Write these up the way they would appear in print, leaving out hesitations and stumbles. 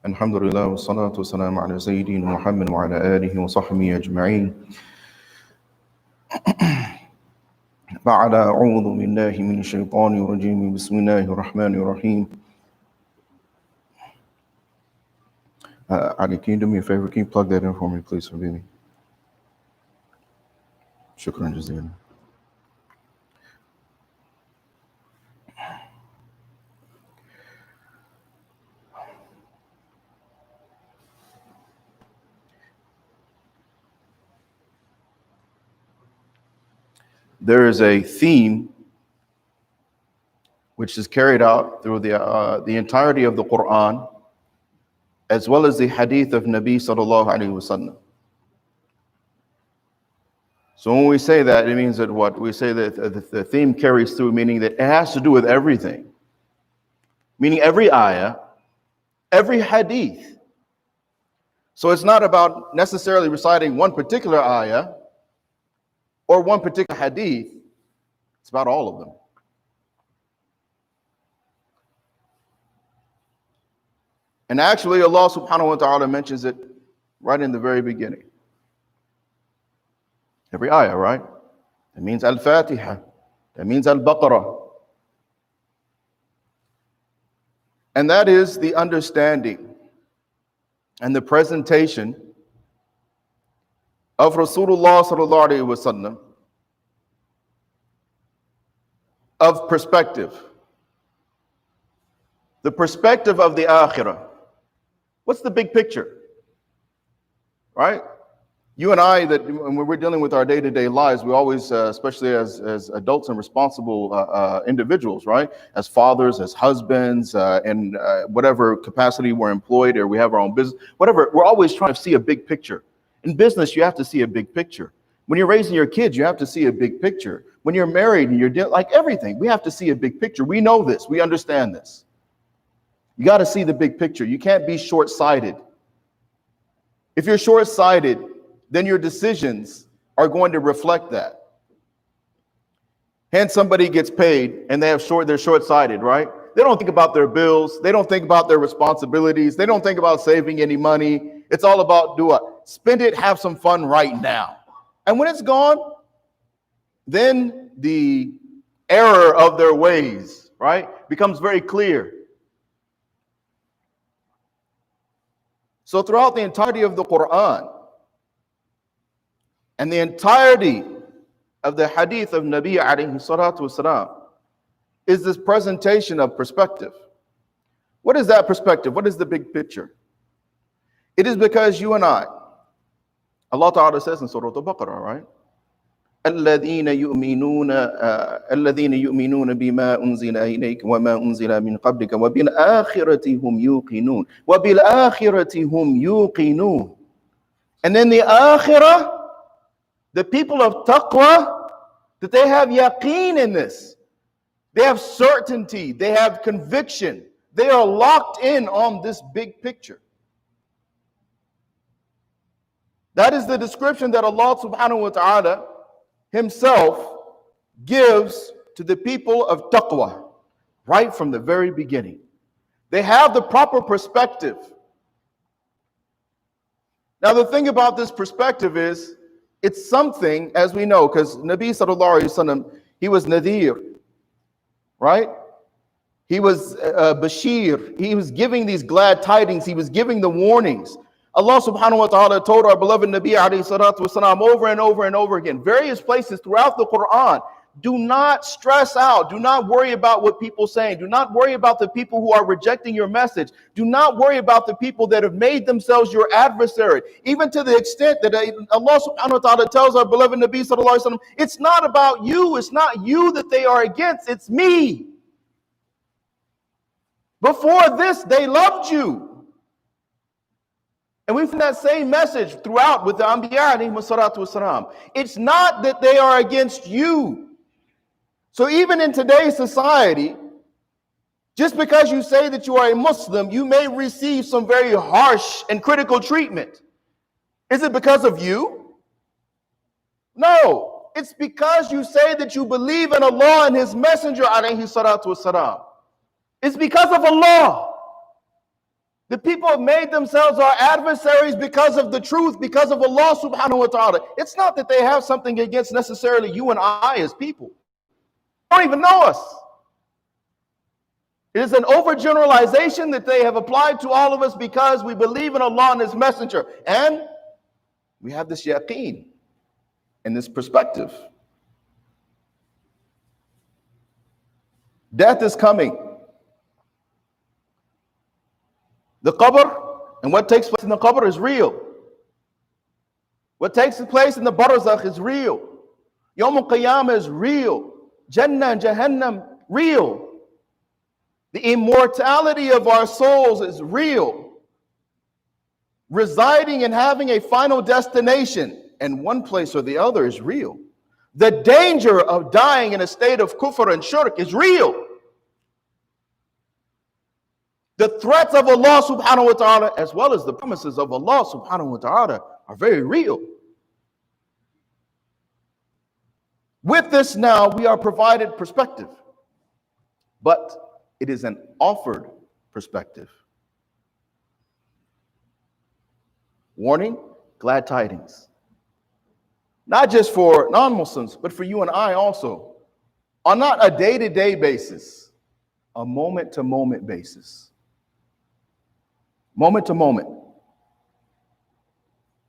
Alhamdulillah, wa salatu wa salam ala Sayyidina Muhammad wa ala alihi wa sahbihi ajma'in. Ba'da a'udhu billahi min shaytani rajim. Bismillahir Rahmanir Rahim. Ali, can you do me a favor? Can you plug that in for me, please, Habibi? Shukran jazeelan. There is a theme which is carried out through the entirety of the Quran, as well as the hadith of Nabi sallallahu alaihi wasallam. So when we say that, it means that what? We say that the theme carries through, meaning that it has to do with everything. Meaning every ayah, every hadith. So it's not about necessarily reciting one particular ayah or one particular hadith. It's about all of them. And actually, Allah subhanahu wa ta'ala mentions it right in the very beginning. Every ayah, right? That means Al-Fatiha. That means Al-Baqarah. And that is the understanding and the presentation of Rasulullah sallallahu alaihi wasallam of perspective. The perspective of the Akhirah. What's the big picture? Right? You and I, that when we're dealing with our day-to-day lives, we always, especially as adults and responsible individuals, right? As fathers, as husbands, in whatever capacity we're employed or we have our own business, whatever, we're always trying to see a big picture. In business, you have to see a big picture. When you're raising your kids, you have to see a big picture. When you're married and you're like everything, we have to see a big picture. We know this. We understand this. You got to see the big picture. You can't be short-sighted. If you're short-sighted, then your decisions are going to reflect that. Hence, somebody gets paid and they're short-sighted, right? They don't think about their bills. They don't think about their responsibilities. They don't think about saving any money. It's all about spend it, have some fun right now. And when it's gone, then the error of their ways, right, becomes very clear. So throughout the entirety of the Quran and the entirety of the hadith of Nabi alayhi salatu wasalam is this presentation of perspective. What is that perspective? What is the big picture? It is because you and I, Allah Ta'ala says in Surah Al-Baqarah, right? الذين يؤمنون بما أنزل إليك وما أنزل من قبلك وبالآخرة هم يوقنون وبالآخرة هم يوقنون. And then the Akhirah, the people of taqwa, that they have yaqeen in this. They have certainty. They have conviction. They are locked in on this big picture. That is the description that Allah subhanahu wa ta'ala Himself gives to the people of taqwa right from the very beginning. They have the proper perspective. Now, the thing about this perspective is, it's something, as we know, because Nabi sallallahu alaihi wasallam, he was Nadir, right? He was Bashir. He was giving these glad tidings. He was giving the warnings. Allah subhanahu wa ta'ala told our beloved Nabi alayhi salatu wasalam over and over and over again, various places throughout the Quran, do not stress out. Do not worry about what people are saying. Do not worry about the people who are rejecting your message. Do not worry about the people that have made themselves your adversary. Even to the extent that Allah subhanahu wa ta'ala tells our beloved Nabi sallallahu alayhi wasallam, it's not about you. It's not you that they are against. It's me. Before this, they loved you. And we find that same message throughout with the Anbiya alayhi salatu wasalam. It's not that they are against you. So even in today's society, just because you say that you are a Muslim, you may receive some very harsh and critical treatment. Is it because of you? No. It's because you say that you believe in Allah and His Messenger alayhi salatu wasalam. It's because of Allah. The people have made themselves our adversaries because of the truth, because of Allah subhanahu wa ta'ala. It's not that they have something against necessarily you and I as people. They don't even know us. It is an overgeneralization that they have applied to all of us because we believe in Allah and His Messenger. And we have this yaqeen and this perspective. Death is coming. The qabr and what takes place in the qabr is real. What takes place in the barzakh is real. Yawm al-Qiyamah is real. Jannah and Jahannam, real. The immortality of our souls is real. Residing and having a final destination in one place or the other is real. The danger of dying in a state of kufr and shirk is real. The threats of Allah subhanahu wa ta'ala, as well as the promises of Allah subhanahu wa ta'ala, are very real. With this now, we are provided perspective, but it is an offered perspective. Warning, glad tidings. Not just for non-Muslims, but for you and I also. On not a day-to-day basis, a moment-to-moment basis. Moment to moment.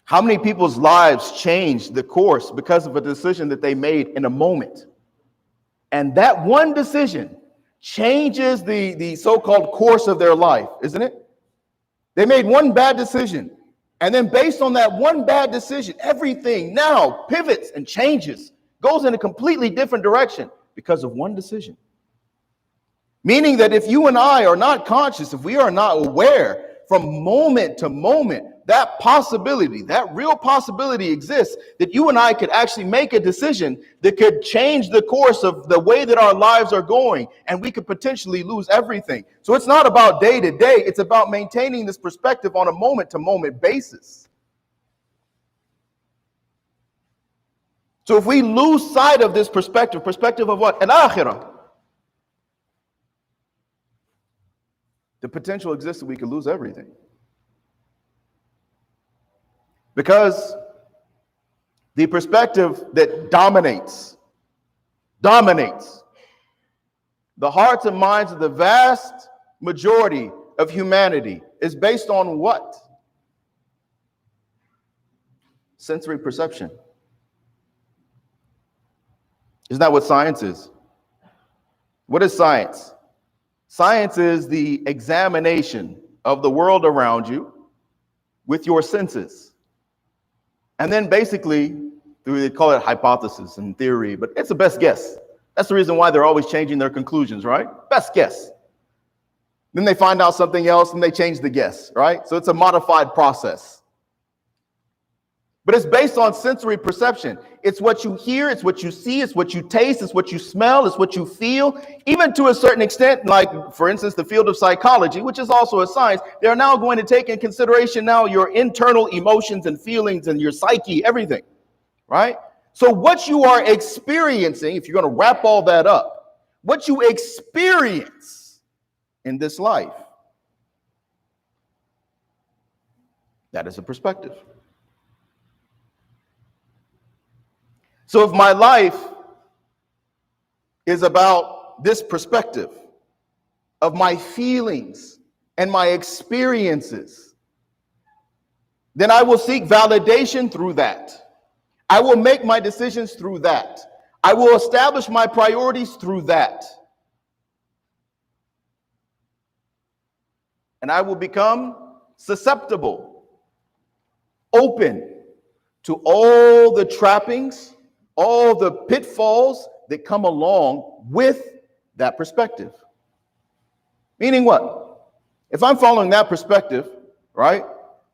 How many people's lives changed the course because of a decision that they made in a moment? And that one decision changes the so-called course of their life, isn't it? They made one bad decision. And then based on that one bad decision, everything now pivots and changes, goes in a completely different direction because of one decision. Meaning that if you and I are not conscious, if we are not aware, from moment to moment, that possibility, that real possibility exists that you and I could actually make a decision that could change the course of the way that our lives are going, and we could potentially lose everything. So it's not about day to day, it's about maintaining this perspective on a moment to moment basis. So if we lose sight of this perspective of what? An Akhirah. The potential exists that we could lose everything. Because the perspective that dominates the hearts and minds of the vast majority of humanity is based on what? Sensory perception. Isn't that what science is? What is science? Science is the examination of the world around you with your senses. And then basically, they call it hypothesis and theory, but it's a best guess. That's the reason why they're always changing their conclusions, right? Best guess. Then they find out something else and they change the guess, right? So it's a modified process. But it's based on sensory perception. It's what you hear, it's what you see, it's what you taste, it's what you smell, it's what you feel. Even to a certain extent, like, for instance, the field of psychology, which is also a science, they're now going to take in consideration now your internal emotions and feelings and your psyche, everything, right? So what you are experiencing, if you're going to wrap all that up, what you experience in this life, that is a perspective. So if my life is about this perspective of my feelings and my experiences, then I will seek validation through that. I will make my decisions through that. I will establish my priorities through that. And I will become susceptible, open to all the trappings, all the pitfalls that come along with that perspective. Meaning what? If I'm following that perspective, right?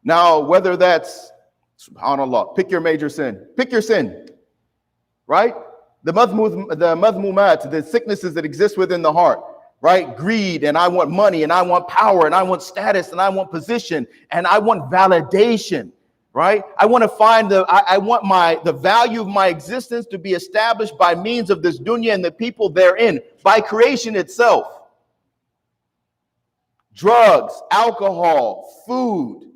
Now, whether that's, subhanAllah, pick your major sin. Pick your sin, right? The madhmumat, the sicknesses that exist within the heart, right? Greed, and I want money, and I want power, and I want status, and I want position, and I want validation. Right? I want to find the value of my existence to be established by means of this dunya and the people therein, by creation itself. drugs, alcohol, food,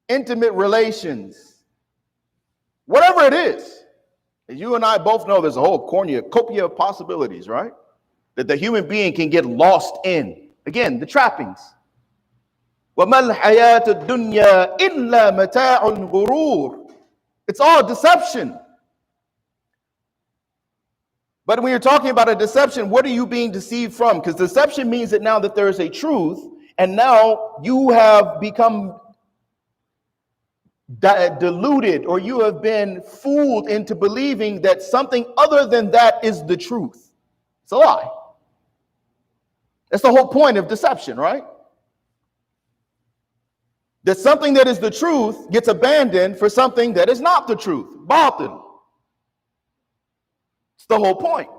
intimate relations, whatever it is. As you and I both know, there's a whole cornucopia of possibilities, right? That the human being can get lost in. Again, the trappings. وَمَا الْحَيَاةُ الدُّنْيَا إِلَّا مَتَاعٌ غُرُورٌ. It's all deception. But when you're talking about a deception, what are you being deceived from? Because deception means that now that there is a truth, and now you have become deluded, or you have been fooled into believing that something other than that is the truth. It's a lie. That's the whole point of deception, right? That something that is the truth gets abandoned for something that is not the truth. Batil. It's the whole point.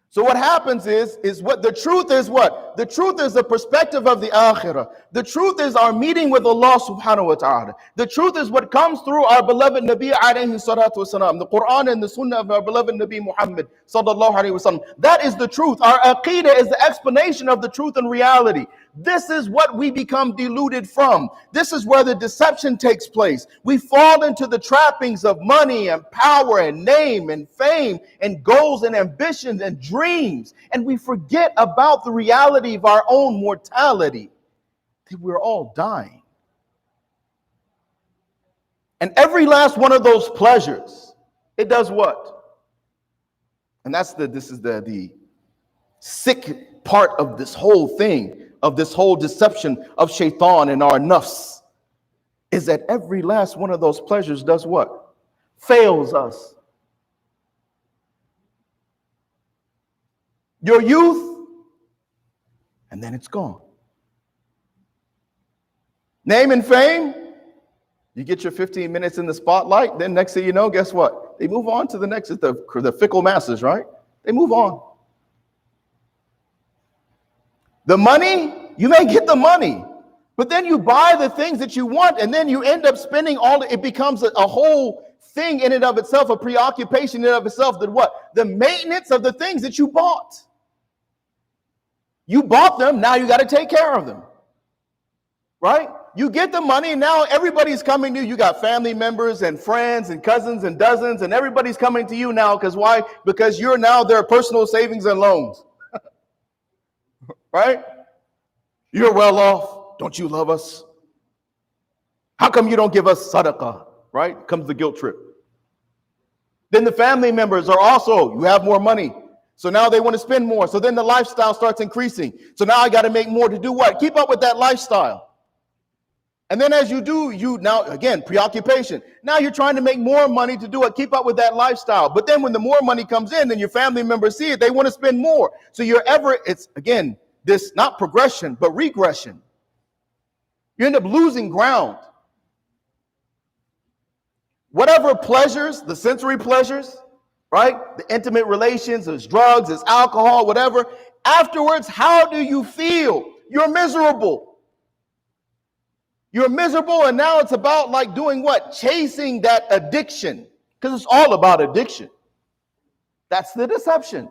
So what happens is what the truth is what? The truth is the perspective of the Akhirah. The truth is our meeting with Allah subhanahu wa ta'ala. The truth is what comes through our beloved Nabi alayhi salatu wasalam. The Quran and the Sunnah of our beloved Nabi Muhammad sallallahu alayhi wasallam. That is the truth. Our Aqidah is the explanation of the truth and reality. This is what we become deluded from. This is where the deception takes place. We fall into the trappings of money and power and name and fame and goals and ambitions and dreams. And we forget about the reality of our own mortality. That we're all dying. And every last one of those pleasures, it does what? And this is the sick part of this whole thing, of this whole deception of shaitan and our nafs, is that every last one of those pleasures does what? Fails us. Your youth, and then it's gone. Name and fame, you get your 15 minutes in the spotlight, then next thing you know, guess what? They move on to the next, the fickle masses, right? They move on. The money, you may get the money, but then you buy the things that you want, and then you end up spending it becomes a whole thing in and of itself, a preoccupation in and of itself, that what? The maintenance of the things that you bought. You bought them, now you got to take care of them. Right? You get the money, and now everybody's coming to you. You got family members and friends and cousins and dozens, and everybody's coming to you now, because why? Because you're now their personal savings and loans. Right? You're well off. Don't you love us? How come you don't give us sadaqah? Right? Comes the guilt trip. Then the family members are also, you have more money. So now they want to spend more. So then the lifestyle starts increasing. So now I got to make more to do what? Keep up with that lifestyle. And then as you do, you now, again, preoccupation. Now you're trying to make more money to do what? Keep up with that lifestyle. But then when the more money comes in, then your family members see it, they want to spend more. So it's, again, this not progression, but regression. You end up losing ground. Whatever pleasures, the sensory pleasures, right? The intimate relations, there's drugs, there's alcohol, whatever. Afterwards, how do you feel? You're miserable. You're miserable, and now it's about like doing what? Chasing that addiction. Because it's all about addiction. That's the deception.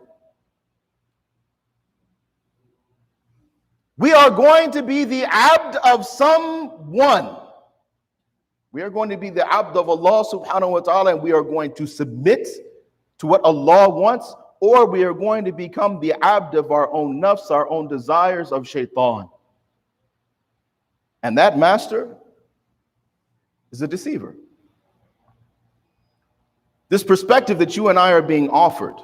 We are going to be the abd of someone. We are going to be the abd of Allah subhanahu wa ta'ala, and we are going to submit to what Allah wants, or we are going to become the abd of our own nafs, our own desires of shaitan. And that master is a deceiver. This perspective that you and I are being offered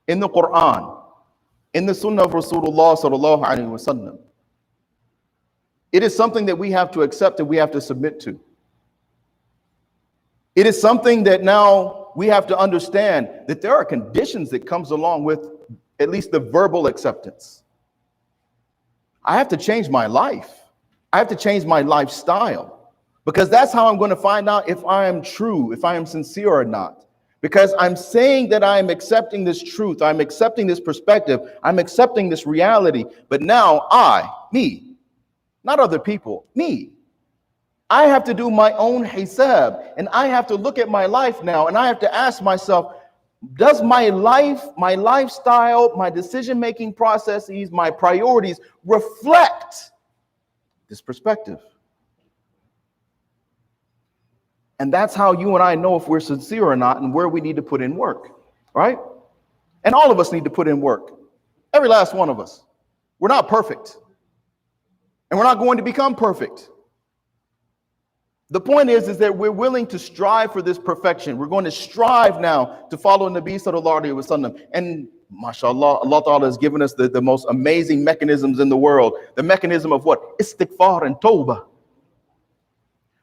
in the Quran, in the Sunnah of Rasulullah sallallahu alaihi wasallam, it is something that we have to accept and we have to submit to. It is something that now we have to understand that there are conditions that comes along with at least the verbal acceptance. I have to change my life. I have to change my lifestyle, because that's how I'm going to find out if I am true, if I am sincere or not. Because I'm saying that I'm accepting this truth, I'm accepting this perspective, I'm accepting this reality, but now me, not other people, me. I have to do my own hisab, and I have to look at my life now, and I have to ask myself, Does my life, my lifestyle, my decision-making processes, my priorities reflect this perspective? And that's how you and I know if we're sincere or not and where we need to put in work, right? And all of us need to put in work. Every last one of us. We're not perfect. And we're not going to become perfect. The point is that we're willing to strive for this perfection. We're going to strive now to follow Nabi sallallahu alaihi wasallam. And mashallah, Allah Ta'ala has given us the most amazing mechanisms in the world. The mechanism of what? Istighfar and tawbah.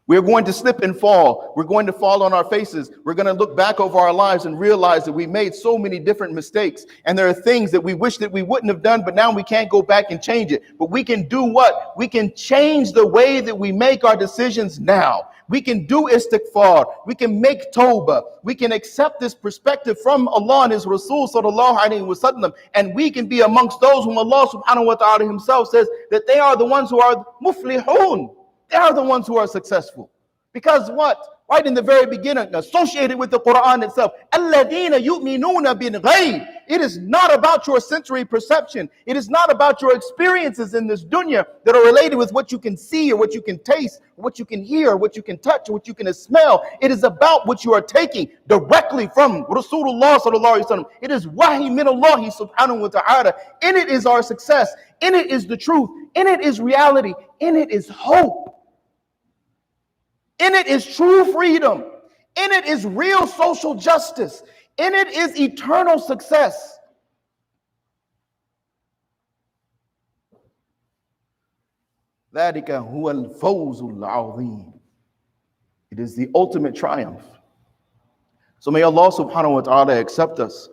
We're going to slip and fall. We're going to fall on our faces. We're going to look back over our lives and realize that we made so many different mistakes. And there are things that we wish that we wouldn't have done, but now we can't go back and change it. But we can do what? We can change the way that we make our decisions now. We can do istighfar. We can make tawbah. We can accept this perspective from Allah and His Rasul sallallahu alaihi wasallam. And we can be amongst those whom Allah subhanahu wa ta'ala Himself says that they are the ones who are muflihun. They are the ones who are successful. Because what? Right in the very beginning, associated with the Quran itself, الَّذِينَ يُؤْمِنُونَ بِالْغَيْبِ. It is not about your sensory perception. It is not about your experiences in this dunya that are related with what you can see or what you can taste, or what you can hear, or what you can touch, or what you can smell. It is about what you are taking directly from Rasulullah sallallahu alaihi wasallam. It is wahi min Allah subhanahu wa ta'ala. In it is our success. In it is the truth. In it is reality. In it is hope. In it is true freedom. In it is real social justice. In it is eternal success. ذَلِكَ هُوَ الْفَوْزُ الْعَظِيمُ. It is the ultimate triumph. So may Allah subhanahu wa ta'ala accept us.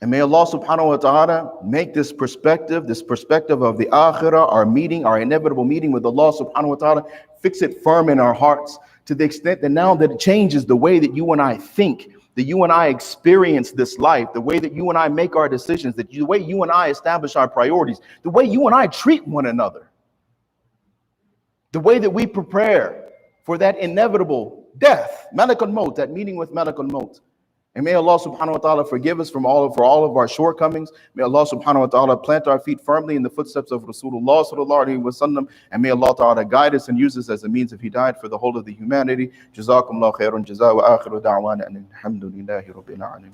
And may Allah subhanahu wa ta'ala make this perspective of the Akhirah, our meeting, our inevitable meeting with Allah subhanahu wa ta'ala, fix it firm in our hearts to the extent that now that it changes the way that you and I think, that you and I experience this life, the way that you and I make our decisions, the way you and I establish our priorities, the way you and I treat one another, the way that we prepare for that inevitable death, Malakul Maut, that meeting with Malakul Maut. And may Allah subhanahu wa ta'ala forgive us for all of our shortcomings. May Allah subhanahu wa ta'ala plant our feet firmly in the footsteps of Rasulullah sallallahu alaihi wasallam. And may Allah ta'ala guide us and use us as a means of hidayat for the whole of the humanity. Jazakumullah khairan jaza wa akhiru da'wana and alhamdulillahi rabbil alamin.